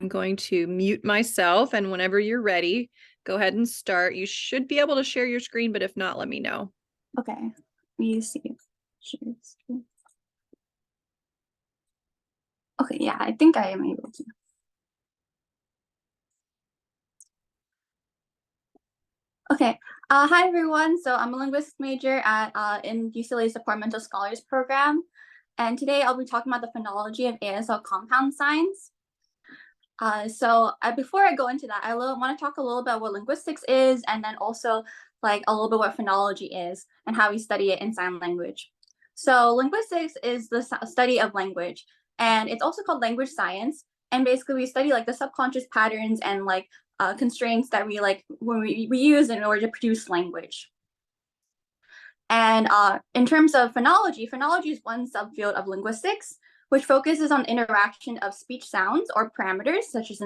I'm going to mute myself, and whenever you're ready, go ahead and start. You should be able to share your screen, but if not, let me know. Okay, let me see. Okay, yeah, I think I am able to. Okay, hi everyone. So I'm a linguistics major in UCLA's Departmental Scholars Program. And today I'll be talking about the phonology of ASL compound signs. Before I go into that, I want to talk a little about what linguistics is, and then also like a little bit what phonology is and how we study it in sign language. So linguistics is the study of language, and it's also called language science. And basically we study like the subconscious patterns and like constraints that we use in order to produce language. And in terms of phonology, phonology is one subfield of linguistics, which focuses on interaction of speech sounds or parameters, such as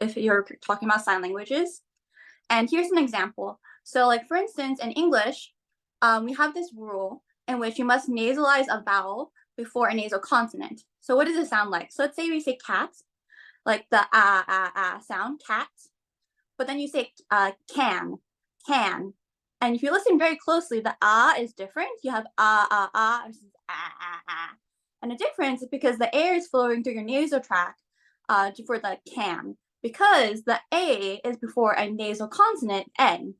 if you're talking about sign languages. And here's an example. So like, for instance, in English, we have this rule in which you must nasalize a vowel before a nasal consonant. So what does it sound like? So let's say we say cat, like the sound, cat, but then you say can. And if you listen very closely, the is different. You have versus ah. And the difference is because the air is flowing through your nasal tract for the can, because the A is before a nasal consonant, N.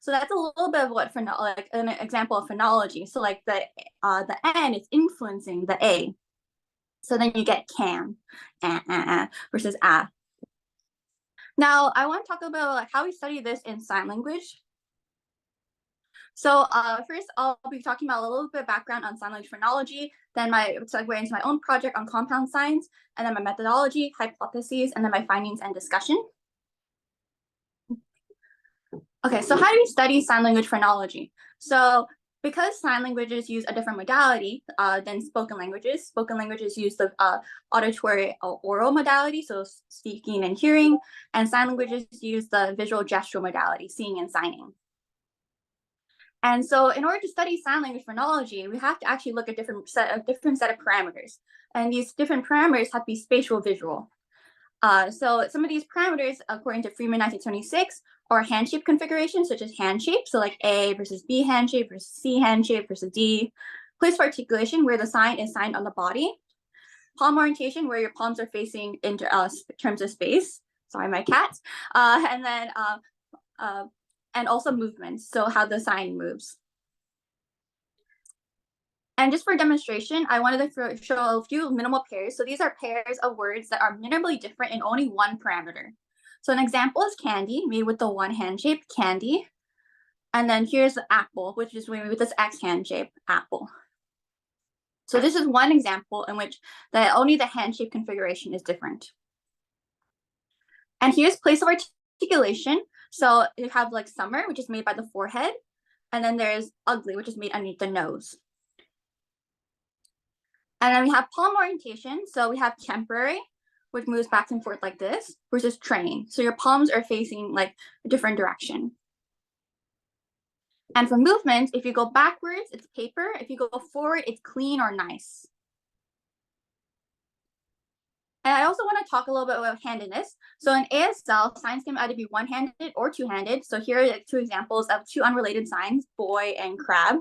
So that's a little bit of what like an example of phonology. So like the N is influencing the A. So then you get can, versus ah. Now I want to talk about like how we study this in sign language. So first, I'll be talking about a little bit of background on sign language phonology, then my segue into my own project on compound signs, and then my methodology, hypotheses, and then my findings and discussion. Okay, so how do we study sign language phonology? So because sign languages use a different modality than spoken languages use the auditory oral modality, so speaking and hearing, and sign languages use the visual gestural modality, seeing and signing. And so in order to study sign language phonology, we have to actually look at different set of parameters. And these different parameters have to be spatial visual. So some of these parameters, according to Freeman 1926, are hand shape configurations, such as hand shape. So like A versus B hand shape versus C hand shape versus D. Place of articulation, where the sign is signed on the body. Palm orientation, where your palms are facing in terms of space. Sorry, my cat. And then and also movements, so how the sign moves. And just for demonstration, I wanted to show a few minimal pairs. So these are pairs of words that are minimally different in only one parameter. So an example is candy, made with the one hand shape, candy. And then here's the apple, which is made with this X hand shape, apple. So this is one example in which only the hand shape configuration is different. And here's place of articulation. So you have like summer, which is made by the forehead. And then there's ugly, which is made underneath the nose. And then we have palm orientation. So we have temporary, which moves back and forth like this, versus train. So your palms are facing like a different direction. And for movement, if you go backwards, it's paper. If you go forward, it's clean or nice. And I also want to talk a little bit about handedness. So in ASL, signs can either be one-handed or two-handed. So here are two examples of two unrelated signs, boy and crab.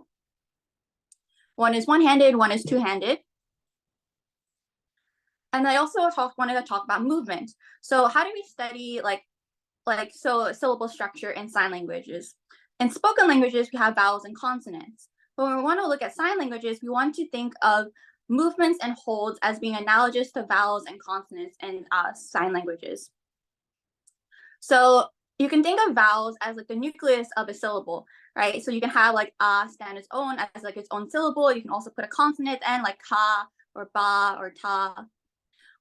One is one-handed, one is two-handed. And I also wanted to talk about movement. So how do we study syllable structure in sign languages? In spoken languages, we have vowels and consonants. But when we want to look at sign languages, we want to think of movements and holds as being analogous to vowels and consonants in sign languages. So you can think of vowels as like the nucleus of a syllable, right? So you can have like stand its own as like its own syllable. You can also put a consonant in like ka or ba or ta.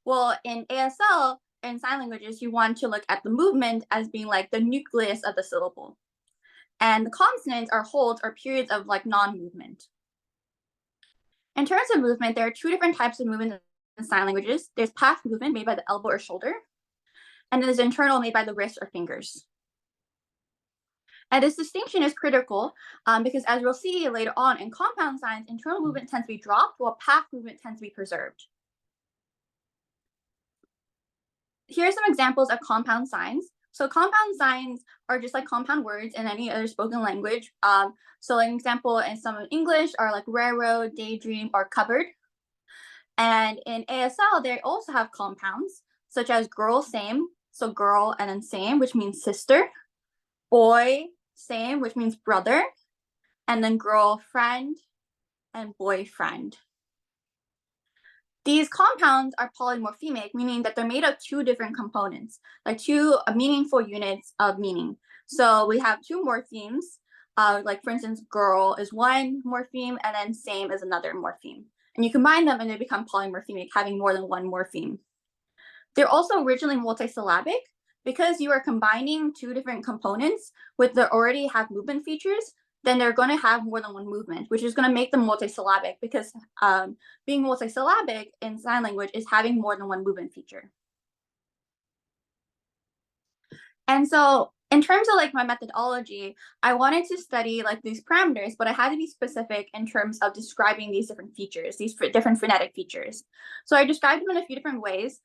Well, in ASL, in sign languages, you want to look at the movement as being like the nucleus of the syllable. And the consonants are holds or periods of like non-movement. In terms of movement, there are two different types of movement in sign languages. There's path movement made by the elbow or shoulder, and then there's internal made by the wrist or fingers. And this distinction is critical because as we'll see later on in compound signs, internal movement tends to be dropped while path movement tends to be preserved. Here are some examples of compound signs. So compound signs are just like compound words in any other spoken language. So an example in some English are like railroad, daydream, or cupboard. And in ASL, they also have compounds such as girl, same, so girl and then same, which means sister, boy, same, which means brother, and then girlfriend and boyfriend. These compounds are polymorphemic, meaning that they're made of two different components, like two meaningful units of meaning. So we have two morphemes, like for instance, girl is one morpheme and then same is another morpheme. And you combine them and they become polymorphemic, having more than one morpheme. They're also originally multisyllabic because you are combining two different components with that already have movement features. Then they're going to have more than one movement, which is going to make them multisyllabic because being multisyllabic in sign language is having more than one movement feature. And so in terms of like my methodology, I wanted to study like these parameters, but I had to be specific in terms of describing these different features, these different phonetic features. So I described them in a few different ways.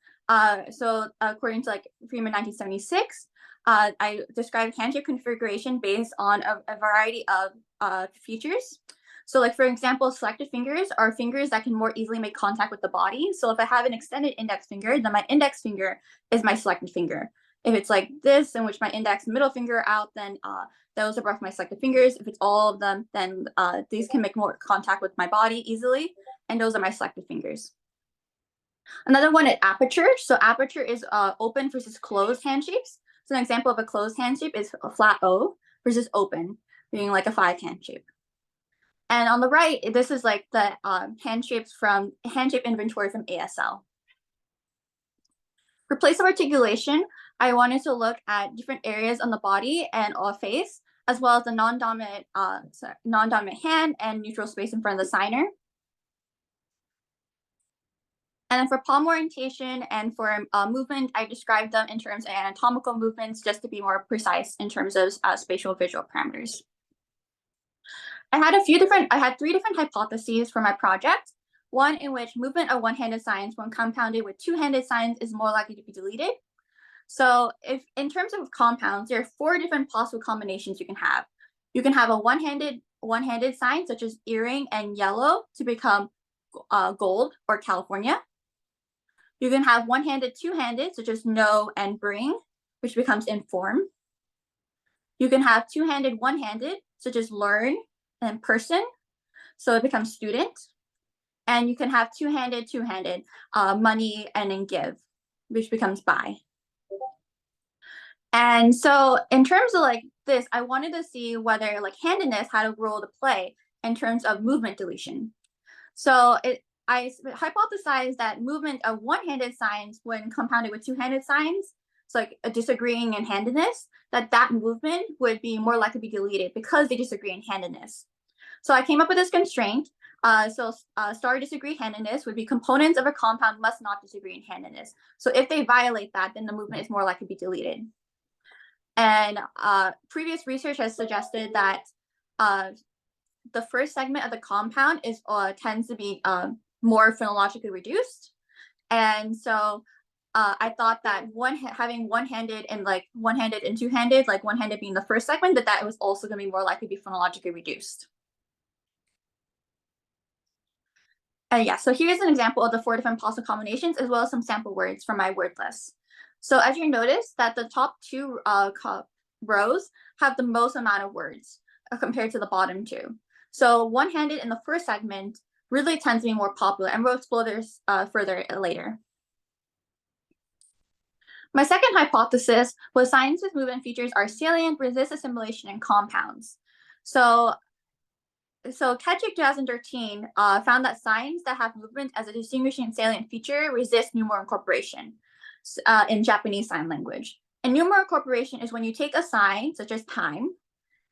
So according to like Freeman 1976, I described handshake configuration based on a variety of features. So like, for example, selected fingers are fingers that can more easily make contact with the body. So if I have an extended index finger, then my index finger is my selected finger. If it's like this, in which my index and middle finger are out, then those are both my selected fingers. If it's all of them, then these can make more contact with my body easily, and those are my selected fingers. Another one is aperture. So aperture is open versus closed handshapes. So an example of a closed handshape is a flat O versus open, being like a 5 hand shape. And on the right, this is like the handshape inventory from ASL. For place of articulation, I wanted to look at different areas on the body and face, as well as the non-dominant hand and neutral space in front of the signer. And then for palm orientation and for movement, I described them in terms of anatomical movements just to be more precise in terms of spatial visual parameters. I had 3 different hypotheses for my project. One in which movement of one-handed signs when compounded with two-handed signs is more likely to be deleted. So if in terms of compounds, there are 4 different possible combinations you can have. You can have a one-handed sign such as earring and yellow to become gold or California. You can have one-handed, two-handed such as no and bring, which becomes inform. You can have two-handed, one-handed such as learn and person, so it becomes student. And you can have two-handed, money and then give, which becomes buy. And so in terms of like this, I wanted to see whether like handedness had a role to play in terms of movement deletion. So I hypothesized that movement of one-handed signs when compounded with two-handed signs, so like a disagreeing in handedness, that movement would be more likely to be deleted because they disagree in handedness. So I came up with this constraint. Star disagree handedness would be components of a compound must not disagree in handedness. So if they violate that, then the movement is more likely to be deleted. And previous research has suggested that the first segment of the compound tends to be more phonologically reduced. And so I thought that having one-handed and two-handed, like one-handed being the first segment, that was also going to be more likely to be phonologically reduced. Yeah, so here's an example of the 4 different possible combinations, as well as some sample words from my word list. So as you notice that the top 2 rows have the most amount of words compared to the bottom 2. So one-handed in the first segment really tends to be more popular, and we'll explore this further later. My second hypothesis was signs with movement features are salient, resist assimilation, and compounds. So Ketchik 2013 found that signs that have movement as a distinguishing salient feature resist numeral incorporation in Japanese sign language. And numeral incorporation is when you take a sign, such as time,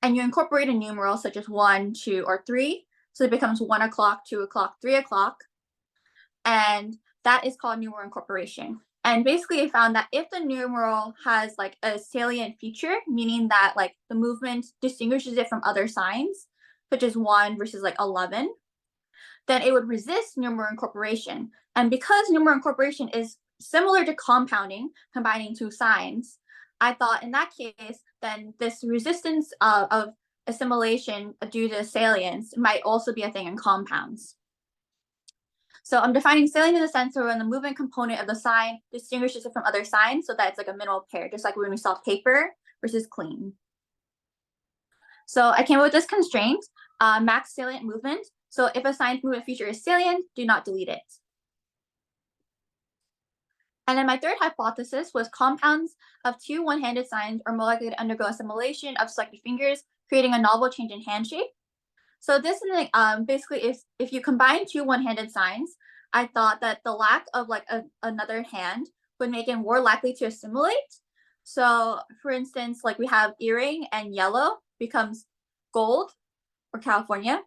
and you incorporate a numeral such as 1, 2, or 3. So it becomes 1 o'clock, 2 o'clock, 3 o'clock. And that is called numeral incorporation. And basically I found that if the numeral has like a salient feature, meaning that like the movement distinguishes it from other signs, such as 1 versus like 11, then it would resist numeral incorporation. And because numeral incorporation is similar to compounding, combining two signs, I thought in that case, then this resistance of assimilation due to salience might also be a thing in compounds. So I'm defining salient in the sense where when the movement component of the sign distinguishes it from other signs, so that it's like a minimal pair, just like when we saw paper versus clean. So I came up with this constraint, max salient movement. So if a sign's movement feature is salient, do not delete it. And then my third hypothesis was compounds of two one-handed signs are more likely to undergo assimilation of selected fingers, creating a novel change in hand shape. So this is basically if you combine two one-handed signs, I thought that the lack of like another hand would make it more likely to assimilate. So for instance, like we have earring and yellow becomes gold or California.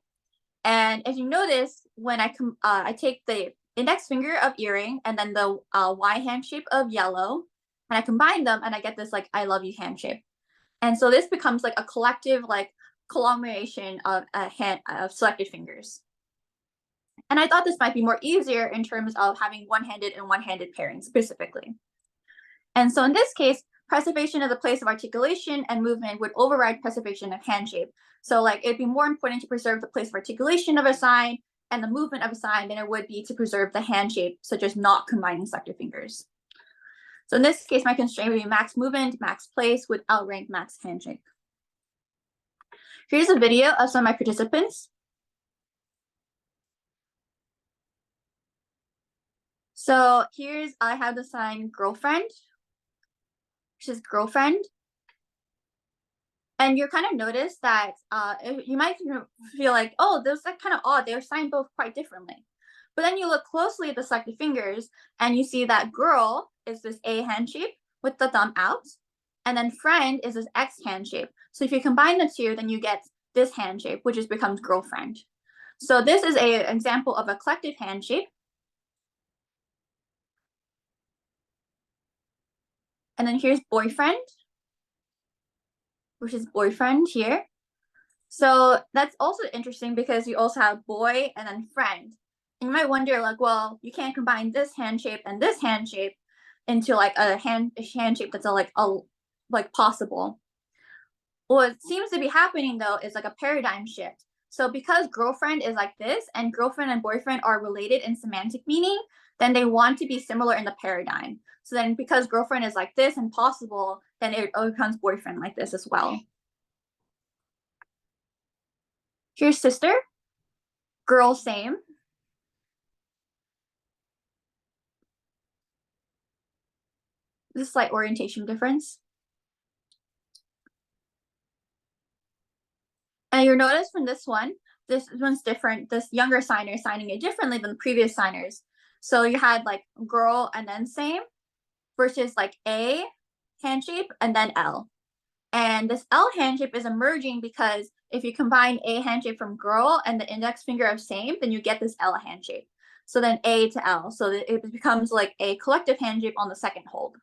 And if you notice, when I take the index finger of earring and then the Y hand shape of yellow, and I combine them and I get this like I love you hand shape. And so this becomes like a collective like conglomeration of selected fingers. And I thought this might be more easier in terms of having one-handed and one-handed pairing specifically. And so in this case, preservation of the place of articulation and movement would override preservation of hand shape. So like it'd be more important to preserve the place of articulation of a sign and the movement of a sign than it would be to preserve the hand shape, such as not combining selected fingers. So in this case, my constraint would be max movement, max place would outrank max hand shape. Here's a video of some of my participants. So I have the sign girlfriend, which is girlfriend. And you kind of notice that you might feel like, oh, those are kind of odd. They're signed both quite differently. But then you look closely at the selected fingers and you see that girl is this A hand shape with the thumb out. And then friend is this X hand shape. So if you combine the two, then you get this hand shape, which becomes girlfriend. So this is an example of a collective hand shape. And then here's boyfriend, which is boyfriend here. So that's also interesting because you also have boy and then friend. And you might wonder, like, well, you can't combine this hand shape and this hand shape into like a hand shape that's like possible. What seems to be happening though is like a paradigm shift. So because girlfriend is like this and girlfriend and boyfriend are related in semantic meaning, then they want to be similar in the paradigm. So then because girlfriend is like this and possible, then it becomes boyfriend like this as well. Here's sister, girl same. This slight orientation difference. And you'll notice from this one's different. This younger signer is signing it differently than the previous signers. So you had like girl and then same versus like A hand shape and then L. And this L hand shape is emerging because if you combine A hand shape from girl and the index finger of same, then you get this L hand shape. So then A to L. So that it becomes like a collective hand shape on the second hold.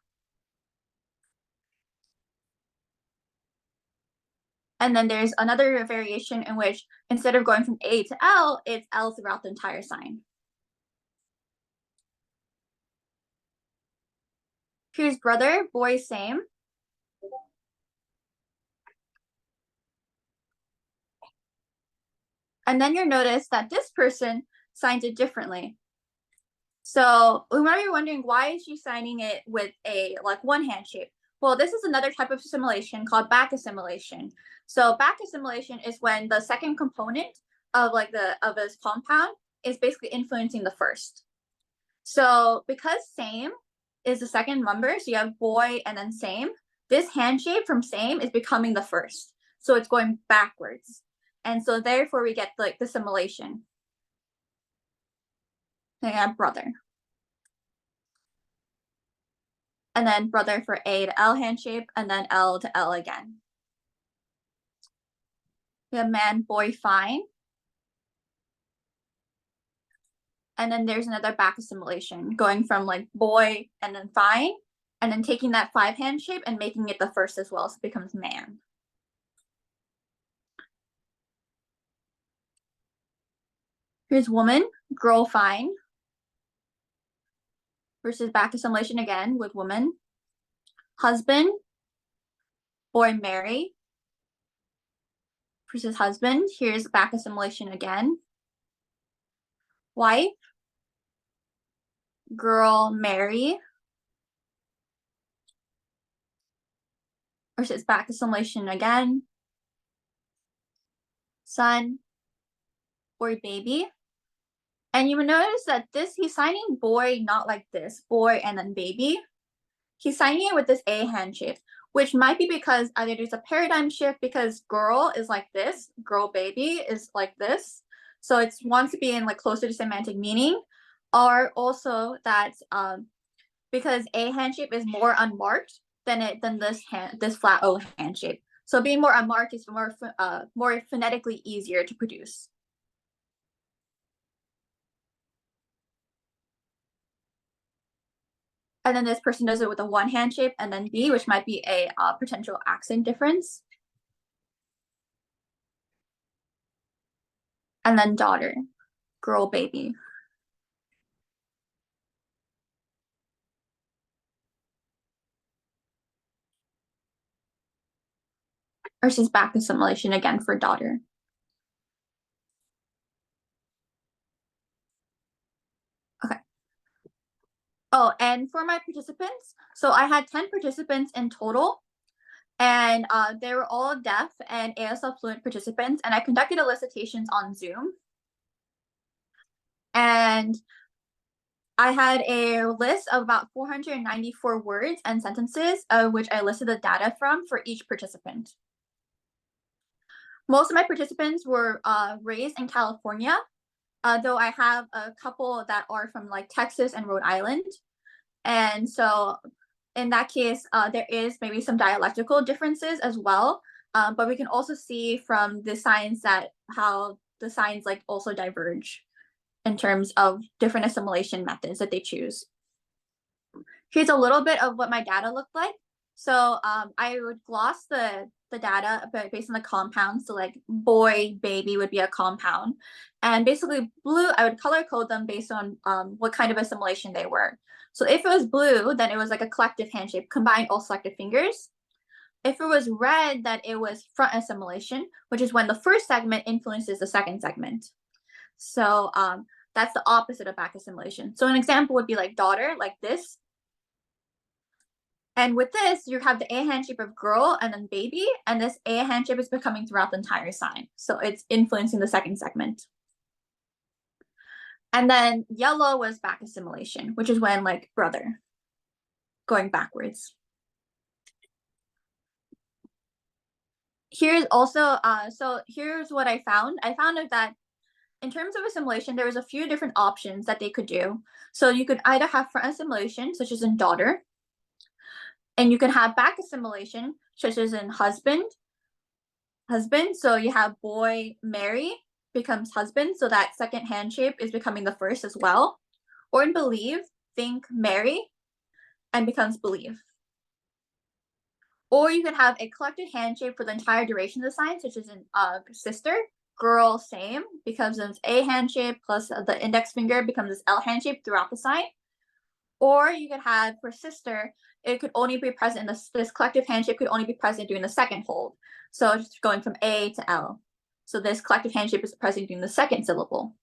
And then there's another variation in which instead of going from A to L, it's L throughout the entire sign. Here's brother, boy, same. And then you'll notice that this person signed it differently. So we might be wondering, why is she signing it with a like one hand shape? Well, this is another type of assimilation called back assimilation. So back assimilation is when the second component of like of this compound is basically influencing the first. So because same is the second member, so you have boy and then same, this hand shape from same is becoming the first. So it's going backwards. And so therefore we get like the assimilation. Then you have brother. And then brother for A to L hand shape, and then L to L again. We have man, boy, fine. And then there's another back assimilation going from like boy and then fine, and then taking that 5 hand shape and making it the first as well, so it becomes man. Here's woman, girl, fine, versus back assimilation again with woman. Husband, boy marry versus husband. Here's back assimilation again. Wife, girl marry versus back assimilation again. Son, boy baby. And you will notice that he's signing boy not like this, boy and then baby. He's signing it with this A handshake, which might be because either there's a paradigm shift because girl is like this, girl baby is like this. So it wants to be in like closer to semantic meaning, or also that because A handshake is more unmarked than this flat O handshake. So being more unmarked is more phonetically easier to produce. And then this person does it with a one hand shape and then B, which might be a potential accent difference. And then daughter, girl, baby. Versus back assimilation again for daughter. Okay. Oh, and for my participants, so I had 10 participants in total, and they were all deaf and ASL fluent participants, and I conducted elicitations on Zoom. And I had a list of about 494 words and sentences, which I listed the data from for each participant. Most of my participants were raised in California, though I have a couple that are from like Texas and Rhode Island. And so in that case, there is maybe some dialectical differences as well. But we can also see from the signs that how the signs like also diverge in terms of different assimilation methods that they choose. Here's a little bit of what my data looked like. So I would gloss the data based on the compounds. So like boy, baby would be a compound. And basically blue, I would color code them based on what kind of assimilation they were. So if it was blue, then it was like a collective handshake, combine all selected fingers. If it was red, then it was front assimilation, which is when the first segment influences the second segment. So that's the opposite of back assimilation. So an example would be like daughter, like this. And with this, you have the A handshake of girl and then baby, and this A handshake is becoming throughout the entire sign. So it's influencing the second segment. And then yellow was back assimilation, which is when like brother, going backwards. Here's also, so here's what I found. I found that in terms of assimilation, there was a few different options that they could do. So you could either have front assimilation, such as in daughter, and you can have back assimilation, such as in husband. So you have boy marry becomes husband. So that second hand shape is becoming the first as well. Or in believe, think marry and becomes believe. Or you could have a collected hand shape for the entire duration of the sign, such as in sister, girl, same, becomes an A hand shape plus the index finger becomes this L hand shape throughout the sign. Or you could have for sister, it could only be present in this collective handshake could only be present during the second hold. So it's going from A to L. So this collective handshake is present during the second syllable.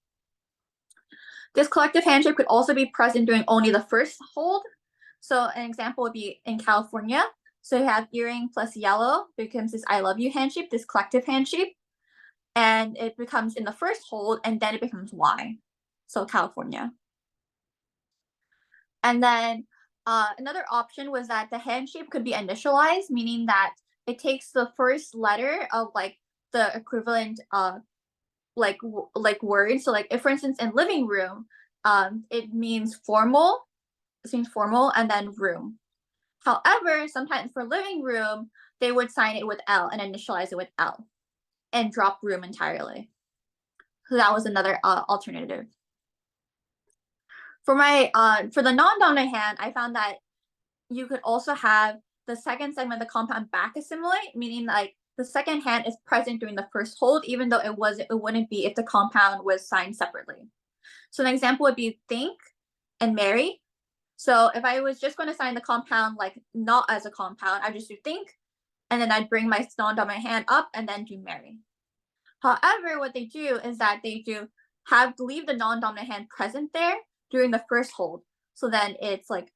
This collective handshake could also be present during only the first hold. So an example would be in California. So you have earring plus yellow becomes this I love you handshake, this collective handshake. And it becomes in the first hold and then it becomes Y. So California. And then another option was that the hand shape could be initialized, meaning that it takes the first letter of like the equivalent like words. So like if for instance in living room, it means formal, and then room. However, sometimes for living room, they would sign it with L and initialize it with L and drop room entirely. So that was another alternative. For the non-dominant hand, I found that you could also have the second segment of the compound back assimilate, meaning like the second hand is present during the first hold, even though it wouldn't be if the compound was signed separately. So an example would be think and marry. So if I was just going to sign the compound like not as a compound, I just do think, and then I'd bring my non-dominant hand up and then do marry. However, what they do is that they do leave the non-dominant hand present there during the first hold. So then it's like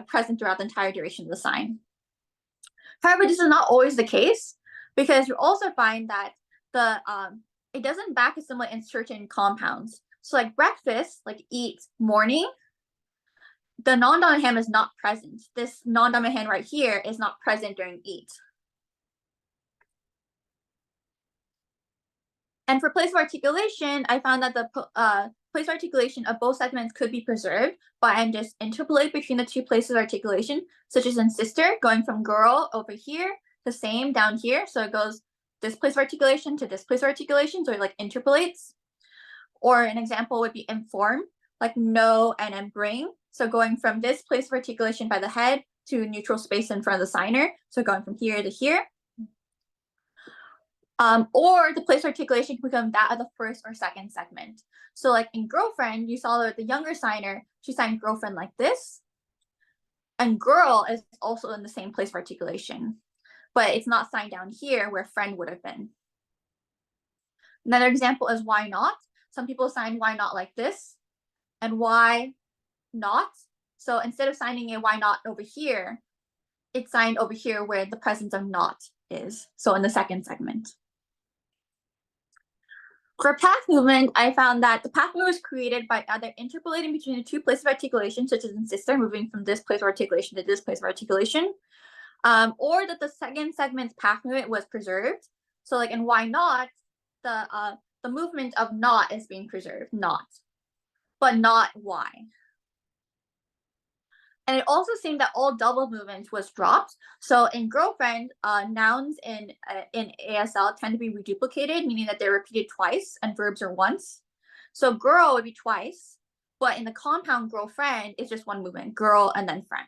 present throughout the entire duration of the sign. However, this is not always the case because you also find that it doesn't back assimilate in certain compounds. So like breakfast, like eat, morning, the non-dominant hand is not present. This non-dominant hand right here is not present during eat. And for place of articulation, I found that the place of articulation of both segments could be preserved by just interpolate between the two places of articulation, such as in sister, going from girl over here, the same down here. So it goes this place of articulation to this place of articulation, so it like interpolates. Or an example would be inform, like know and then bring. So going from this place of articulation by the head to neutral space in front of the signer. So going from here to here. Or the place articulation can become that of the first or second segment. So like in girlfriend, you saw that the younger signer, she signed girlfriend like this. And girl is also in the same place of articulation, but it's not signed down here where friend would have been. Another example is why not. Some people sign why not like this and why not. So instead of signing a why not over here, it's signed over here where the presence of not is. So in the second segment. For path movement, I found that the path movement was created by either interpolating between the two places of articulation, such as in sister, moving from this place of articulation to this place of articulation, or that the second segment's path movement was preserved. So like in why not, the movement of not is being preserved, not, but not why. And it also seemed that all double movement was dropped. So in girlfriend, nouns in ASL tend to be reduplicated, meaning that they're repeated twice and verbs are once. So girl would be twice, but in the compound girlfriend, it's just one movement, girl and then friend.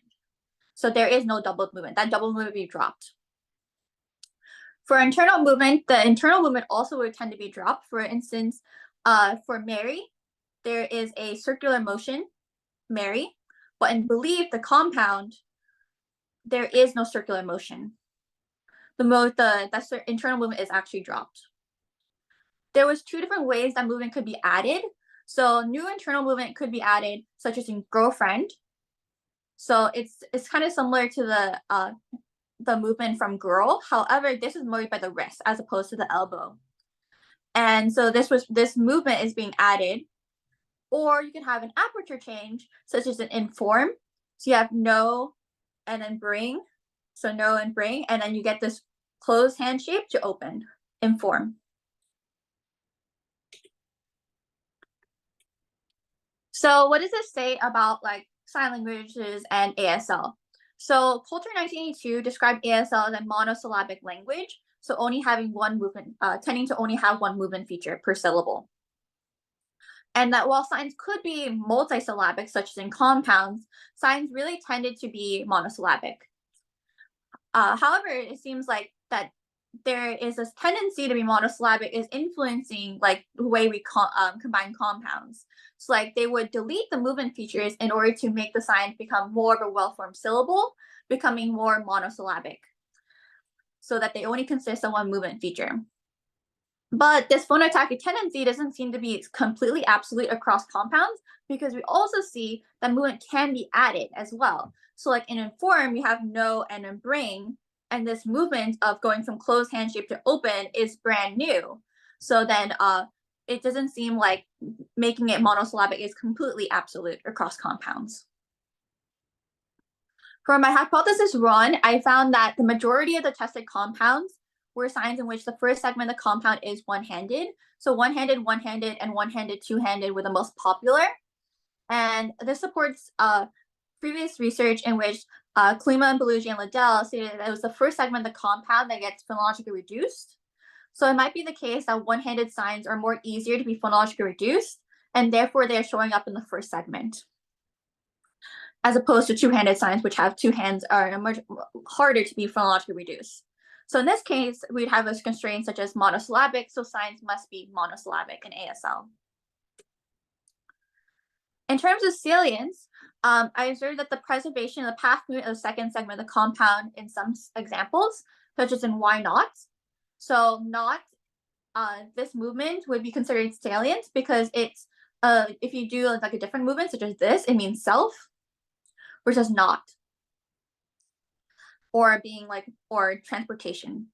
So there is no double movement. That double movement would be dropped. For internal movement, the internal movement also would tend to be dropped. For instance, for Mary, there is a circular motion, Mary. But in believe, the compound, there is no circular motion. The internal movement is actually dropped. There was two different ways that movement could be added. So new internal movement could be added, such as in girlfriend. So it's kind of similar to the movement from girl. However, this is moved by the wrist as opposed to the elbow. And so this movement is being added. Or you can have an aperture change, such as an inform. So you have know and then bring. So know and bring, and then you get this closed hand shape to open, inform. So what does this say about like sign languages and ASL? So Coulter 1982 described ASL as a monosyllabic language, so only having one movement, tending to only have one movement feature per syllable. And that while signs could be multisyllabic, such as in compounds, signs really tended to be monosyllabic. However, it seems like that there is this tendency to be monosyllabic is influencing like the way we combine compounds. So like they would delete the movement features in order to make the sign become more of a well-formed syllable, becoming more monosyllabic, so that they only consist of one movement feature. But this phonotactic tendency doesn't seem to be completely absolute across compounds, because we also see that movement can be added as well. So like in inform, you have know and then bring, and this movement of going from closed hand shape to open is brand new. So then it doesn't seem like making it monosyllabic is completely absolute across compounds. For my hypothesis run, I found that the majority of the tested compounds were signs in which the first segment of the compound is one-handed. So one-handed, one-handed, and one-handed, two-handed were the most popular. And this supports previous research in which Klima and Belugi and Liddell stated that it was the first segment of the compound that gets phonologically reduced. So it might be the case that one-handed signs are more easier to be phonologically reduced, and therefore they are showing up in the first segment, as opposed to two-handed signs, which have two hands, are much harder to be phonologically reduced. So in this case, we'd have a constraint such as monosyllabic, so signs must be monosyllabic in ASL. In terms of salience, I observed that the preservation of the path movement of the second segment of the compound in some examples, such as in why not. So not, this movement would be considered salient because it's, if you do like a different movement such as this, it means self, versus not, or being like, or transportation.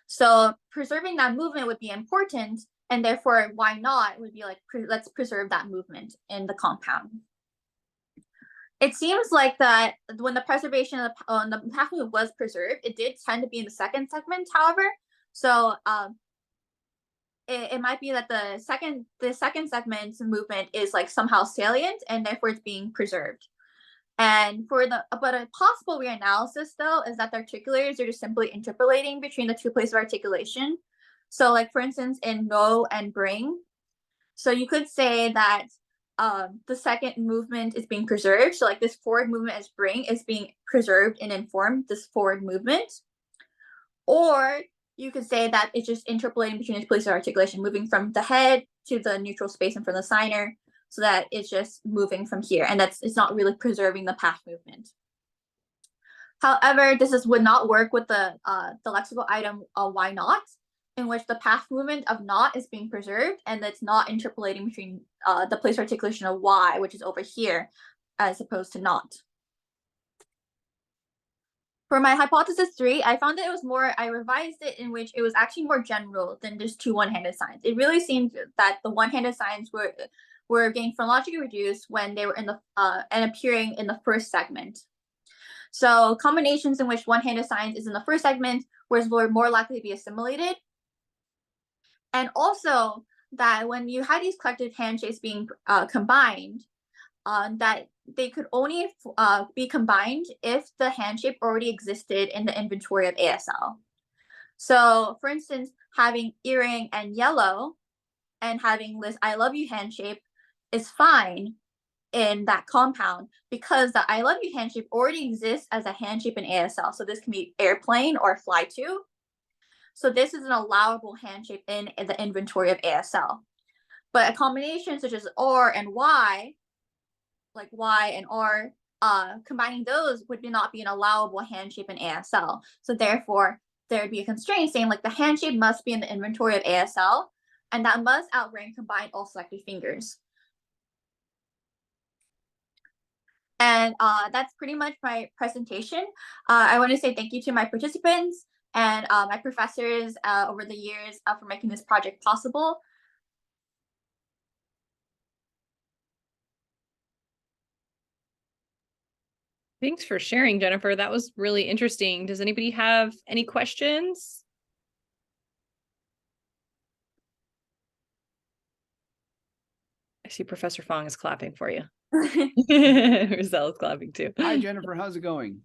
So preserving that movement would be important, and therefore why not would be like, let's preserve that movement in the compound. It seems like that when the preservation of the path movement was preserved, it did tend to be in the second segment, however. So it might be that the second segment movement is like somehow salient, and therefore it's being preserved. And for the, but a possible reanalysis though is that the articulators are just simply interpolating between the two places of articulation. So like for instance in know and bring, so you could say that the second movement is being preserved. So like this forward movement as bring is being preserved and informed this forward movement. Or you could say that it's just interpolating between its places of articulation, moving from the head to the neutral space and from the signer, so that it's just moving from here, and it's not really preserving the path movement. However, would not work with the lexical item why not, in which the path movement of not is being preserved, and it's not interpolating between the place of articulation of why, which is over here, as opposed to not. For my hypothesis 3, I found that it was more, I revised it in which it was actually more general than just two one-handed signs. It really seemed that the one-handed signs were getting phonologically reduced when they were in the and appearing in the first segment. So combinations in which one-handed signs is in the first segment were more likely to be assimilated. And also that when you had these collective handshakes being combined, that they could only be combined if the handshake already existed in the inventory of ASL. So for instance, having earring and yellow and having this I love you handshake is fine in that compound because the I love you handshake already exists as a handshake in ASL. So this can be airplane or fly to. So this is an allowable handshake in the inventory of ASL. But a combination such as or and y, like y and or, combining those would not be an allowable handshake in ASL. So therefore, there would be a constraint saying like the handshake must be in the inventory of ASL, and that must outrank combine all selected fingers. And that's pretty much my presentation. I want to say thank you to my participants and my professors over the years for making this project possible. Thanks for sharing, Jennifer. That was really interesting. Does anybody have any questions? I see Professor Fong is clapping for you. Roselle is clapping too. Hi, Jennifer. How's it going?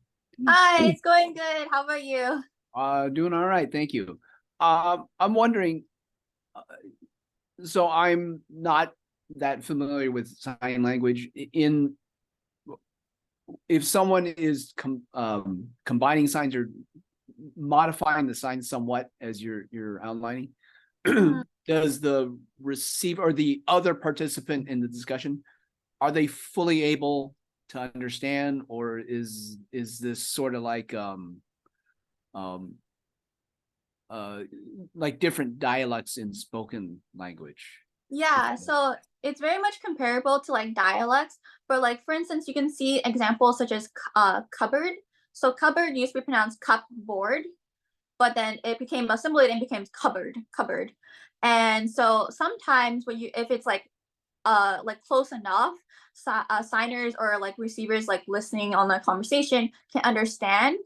Hi, it's going good. How about you? Doing all right. Thank you. I'm wondering, so I'm not that familiar with sign language. If someone is combining signs or modifying the signs somewhat as you're outlining, does the receiver or the other participant in the discussion, are they fully able to understand, or is this sort of like different dialects in spoken language? Yeah, so it's very much comparable to like dialects, but like for instance, you can see examples such as cupboard. So cupboard used to be pronounced cupboard, but then it became assimilated and became cupboard. And so sometimes when if it's like close enough, signers or like receivers like listening on the conversation can understand.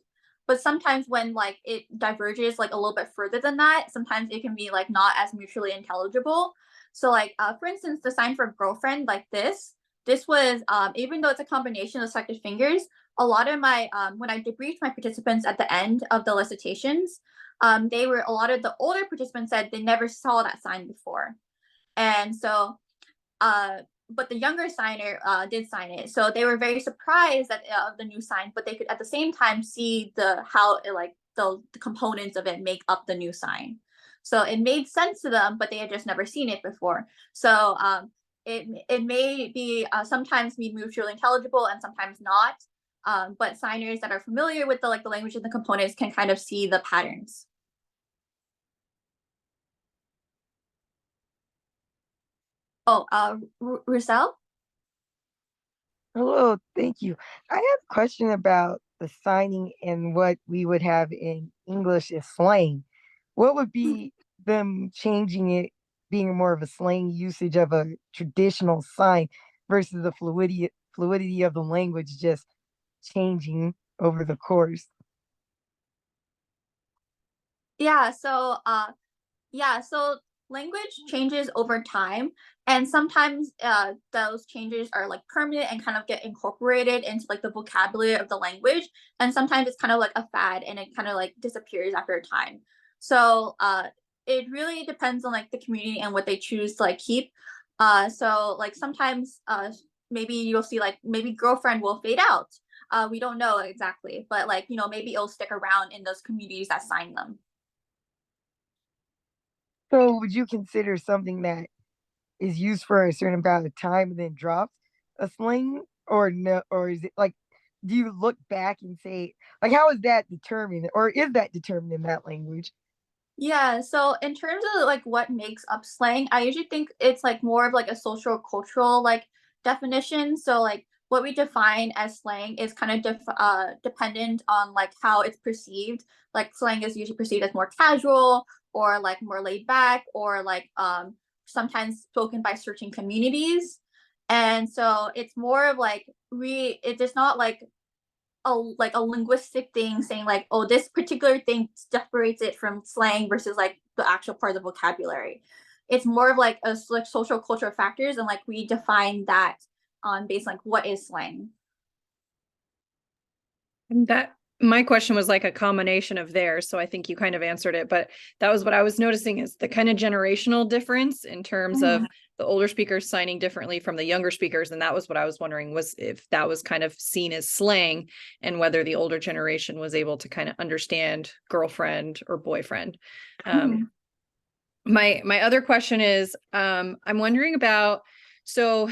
But sometimes when like it diverges like a little bit further than that, sometimes it can be like not as mutually intelligible. So like for instance, the sign for girlfriend, like this was even though it's a combination of selected fingers, a lot of my when I debriefed my participants at the end of the elicitations, a lot of the older participants said they never saw that sign before. And so but the younger signer did sign it, so they were very surprised at the new sign, but they could at the same time see how it, like the components of it make up the new sign. So it made sense to them, but they had just never seen it before. So it may be sometimes be mutually intelligible and sometimes not. But signers that are familiar with the language and the components can kind of see the patterns. Oh, Russell? Hello, thank you. I have a question about the signing and what we would have in English as slang. What would be them changing it, being more of a slang usage of a traditional sign versus the fluidity of the language just changing over the course? Yeah, so language changes over time, and sometimes those changes are like permanent and kind of get incorporated into like the vocabulary of the language, and sometimes it's kind of like a fad and it kind of like disappears after a time. So it really depends on like the community and what they choose to like keep. So like sometimes maybe you'll see like maybe girlfriend will fade out. We don't know exactly, but like maybe it'll stick around in those communities that sign them. So would you consider something that is used for a certain amount of time and then drops a sling, or no, or is it like, do you look back and say, like, how is that determined, or is that determined in that language? Yeah, so in terms of like what makes up slang, I usually think it's like more of like a social cultural like definition. So like what we define as slang is kind of dependent on like how it's perceived. Like slang is usually perceived as more casual or like more laid back or like sometimes spoken by certain communities. And so it's more of like it's just not like a linguistic thing saying like, oh, this particular thing separates it from slang versus like the actual part of the vocabulary. It's more of like a like social cultural factors, and like we define that on based like what is slang. And that my question was like a combination of theirs, so I think you kind of answered it, but that was what I was noticing is the kind of generational difference in terms of the older speakers signing differently from the younger speakers, and that was what I was wondering was if that was kind of seen as slang and whether the older generation was able to kind of understand girlfriend or boyfriend. My other question is I'm wondering about, so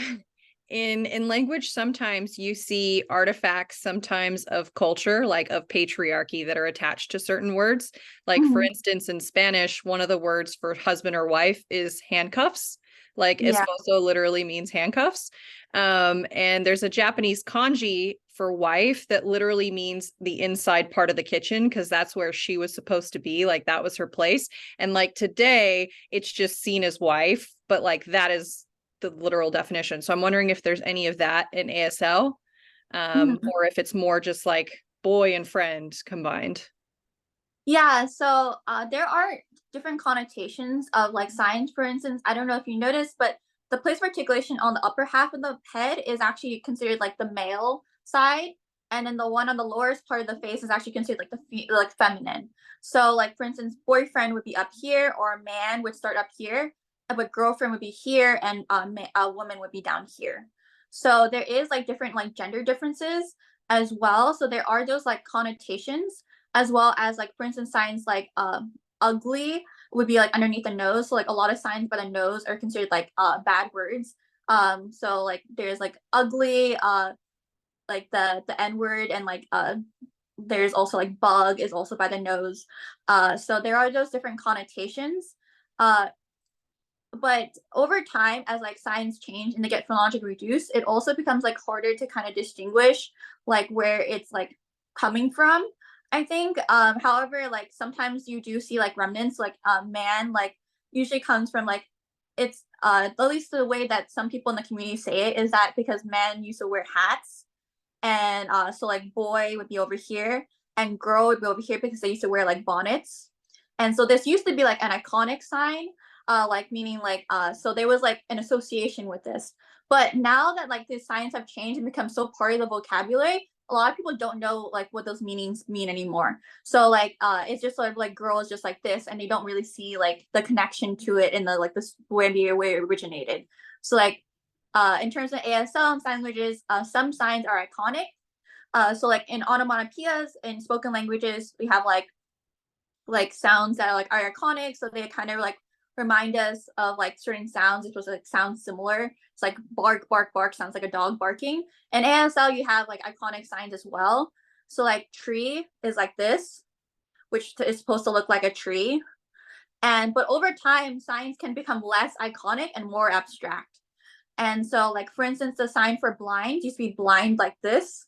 in language sometimes you see artifacts sometimes of culture, like of patriarchy, that are attached to certain words, like for instance in Spanish one of the words for husband or wife is handcuffs, like Yeah. esposo literally means handcuffs. And there's a Japanese kanji for wife that literally means the inside part of the kitchen, because that's where she was supposed to be, like that was her place. And like today it's just seen as wife, but like that is the literal definition. So I'm wondering if there's any of that in ASL, or if it's more just like boy and friend combined. Yeah, so there are different connotations of like signs. For instance, I don't know if you noticed, but the place of articulation on the upper half of the head is actually considered like the male side, and then the one on the lower part of the face is actually considered like like feminine. So, like for instance, boyfriend would be up here, or a man would start up here, but girlfriend would be here, and a woman would be down here. So there is like different like gender differences as well. So there are those like connotations, as well as like for instance signs like ugly would be like underneath the nose, so like a lot of signs by the nose are considered like bad words. So like there's like ugly, like the n word, and like there's also like bug is also by the nose. So there are those different connotations. But over time, as like signs change and they get phonologically reduced, it also becomes like harder to kind of distinguish like where it's like coming from, I think. However, like sometimes you do see like remnants, like man like usually comes from like, it's at least the way that some people in the community say it is that because men used to wear hats, and so like boy would be over here and girl would be over here because they used to wear like bonnets. And so this used to be like an iconic sign, like meaning like so there was like an association with this. But now that like these signs have changed and become so part of the vocabulary, a lot of people don't know like what those meanings mean anymore. So like it's just sort of like girl is just like this, and they don't really see like the connection to it in the like this where it originated. So like in terms of ASL and sign languages, some signs are iconic. So like in onomatopoeias in spoken languages, we have like sounds that are like are iconic, so they kind of like remind us of like certain sounds. It was like sounds similar. It's like bark, bark, bark sounds like a dog barking. In ASL, you have like iconic signs as well. So like tree is like this, which is supposed to look like a tree. But over time, signs can become less iconic and more abstract. And so like, for instance, the sign for blind used to be blind like this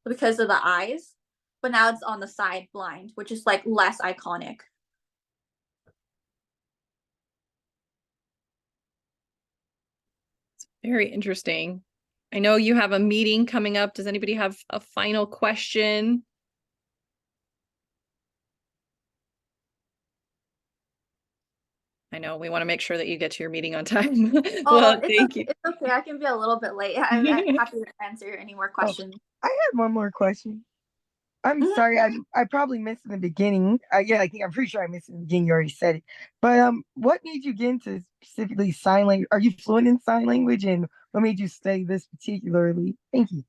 because of the eyes, but now it's on the side blind, which is like less iconic. Very interesting. I know you have a meeting coming up. Does anybody have a final question? I know we want to make sure that you get to your meeting on time. Well, thank you. It's okay. I can be a little bit late. I'm happy to answer any more questions. I had one more question. I'm Mhm. sorry, I probably missed in the beginning. Yeah, I'm pretty sure I missed in the beginning. You already said it, but what made you get into specifically sign language? Are you fluent in sign language, and what made you study this particularly? Thank you.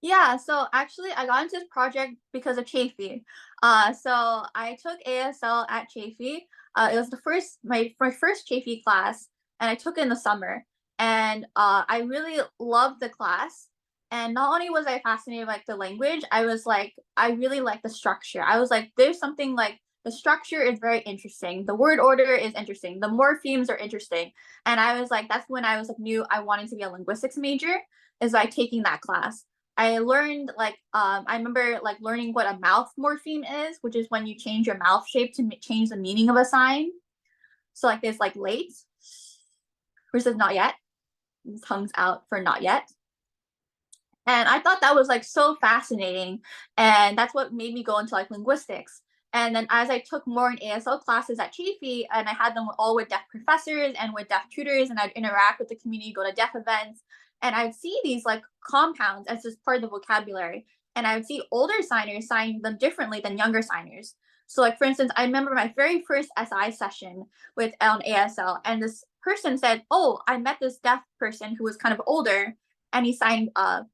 Yeah, so actually I got into this project because of Chafee. So I took ASL at Chafee. It was my first Chafee class, and I took it in the summer. And I really loved the class. And not only was I fascinated like the language, I really like the structure. I was like, there's something like the structure is very interesting. The word order is interesting. The morphemes are interesting. And I was like, that's when I was like knew I wanted to be a linguistics major, is by taking that class. I learned I remember like learning what a mouth morpheme is, which is when you change your mouth shape to change the meaning of a sign. So like there's like late versus not yet. Tongues out for not yet. And I thought that was like so fascinating. And that's what made me go into like linguistics. And then as I took more in ASL classes at Chafee, and I had them all with deaf professors and with deaf tutors, and I'd interact with the community, go to deaf events, and I'd see these like compounds as just part of the vocabulary. And I would see older signers sign them differently than younger signers. So like, for instance, I remember my very first SI session with on ASL, and this person said, oh, I met this deaf person who was kind of older, and he signed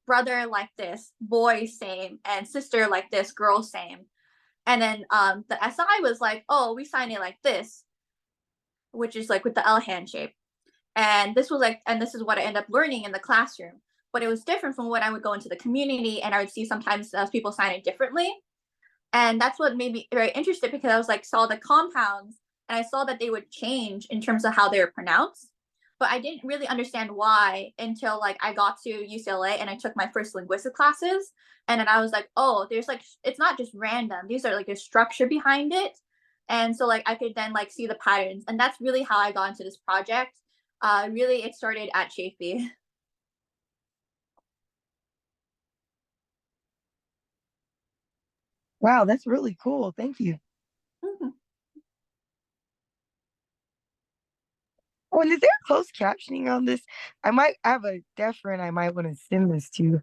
brother like this, boy same, and sister like this, girl same. And then the SI was like, oh, we sign it like this, which is like with the L hand shape. And this is what I ended up learning in the classroom. But it was different from when I would go into the community, and I would see sometimes people sign it differently. And that's what made me very interested, because I was like, saw the compounds, and I saw that they would change in terms of how they were pronounced. But I didn't really understand why until like I got to UCLA and I took my first linguistic classes. And then I was like, oh, there's like, it's not just random. These are like a structure behind it. And so like I could then like see the patterns. And that's really how I got into this project. Really, it started at Chafee. Wow, that's really cool. Thank you. Oh, and is there closed captioning on this? I have a deaf friend I might want to send this to.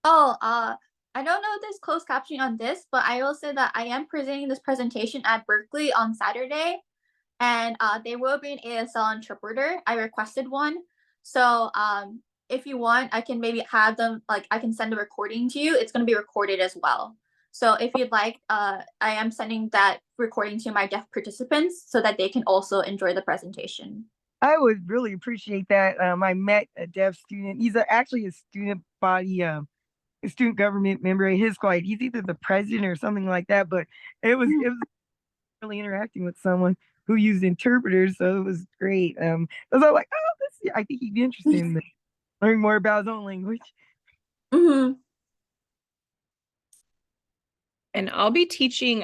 Oh, I don't know if there's closed captioning on this, but I will say that I am presenting this presentation at Berkeley on Saturday, and they will be an ASL interpreter. I requested one. So if you want, I can maybe have them, like I can send a recording to you. It's going to be recorded as well. So if you'd like, I am sending that recording to my deaf participants so that they can also enjoy the presentation. I would really appreciate that. I met a deaf student. He's actually a student body, a student government member at his quite. He's either the president or something like that. But it was really interacting with someone who used interpreters, so it was great. I was all like, oh, I think he'd be interested in learning more about his own language. Mm-hmm. And I'll be teaching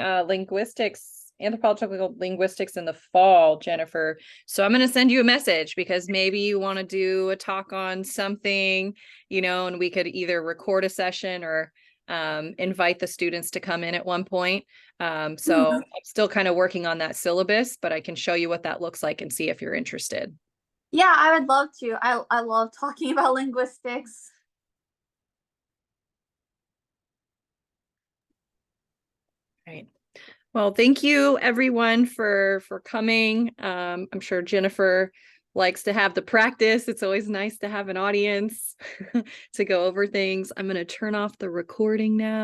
anthropological linguistics in the fall, Jennifer. So I'm going to send you a message, because maybe you want to do a talk on something, and we could either record a session or invite the students to come in at one point. So I'm still kind of working on that syllabus, but I can show you what that looks like and see if you're interested. Yeah, I would love to. I love talking about linguistics. Right. Well, thank you everyone for coming. I'm sure Jennifer likes to have the practice. It's always nice to have an audience to go over things. I'm going to turn off the recording now.